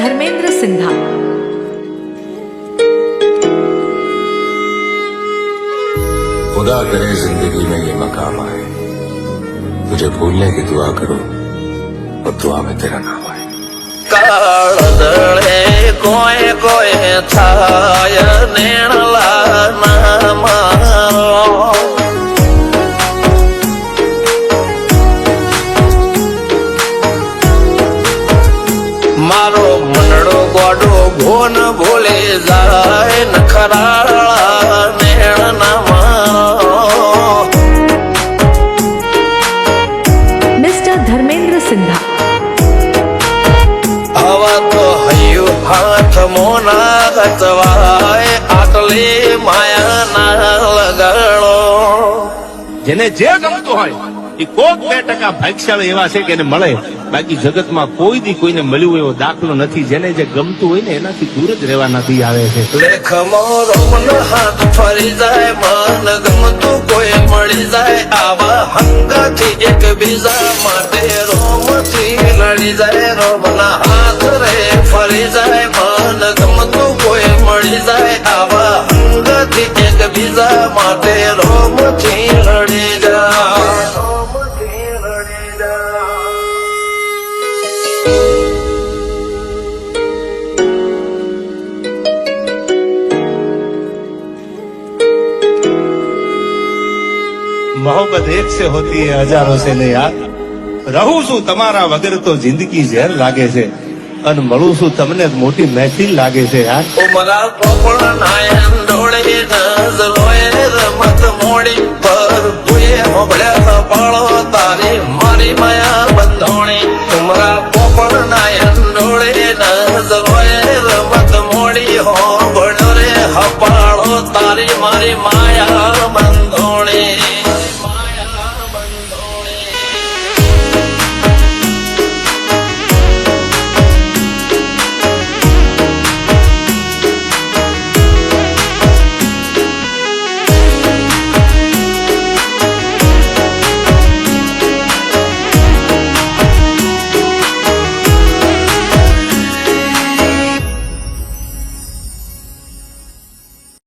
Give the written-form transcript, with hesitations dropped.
धर्मेंद्र सिन्हा। खुदा करे जिंदगी में ये मकाम आए, तुझे भूलने की दुआ करो और दुआ में तेरा नाम आए। કાળદળે કોઈ કોઈ થાય નેણલા ના મારો મારો મનડો ગોડો ભોન ભૂલે જાય નખરાળા નેણ ના મારો मिस्टर धर्मेंद्र सिन्हा। हवा तो हयु हाथ मोना गतवाय आटले माया ना लगाड़ो જેને જે ગમતું હોય એ કોક 2% ભાગ્યશાળી એવા છે કે એને મળે, બાકી જગતમાં કોઈ દી કોઈને મળ્યું એવો દાખલો નથી. જેને જે ગમતું હોય ને એનાથી દૂર જ રહેવાનાથી આવે છે. લેખ મોરો મન હાથ ફરી જાય મન ગમતું કોઈ મળી જાય આવા હંગાથી એક બીજા માટે રોમથી લડી જાય રોમના હાથ રે ફરી જાય મન ગમતું કોઈ મળી જાય આવા હંગાથી એક બીજા માટે રોમથી લડી જાય રોમથી લડી જાય मोहब्बत एक से होती है हजारों से नहीं यार. રહું છું તમારા વગર તો જિંદગી ઝેર લાગે છે અને મળું છું તમને મોટી મહેફિલ લાગે છે યાર. ઉમરા પોપળ નાયન ડોળે નજરોએ રમત મોડી પર ભૂએ હોબળ્યા પાળો તારી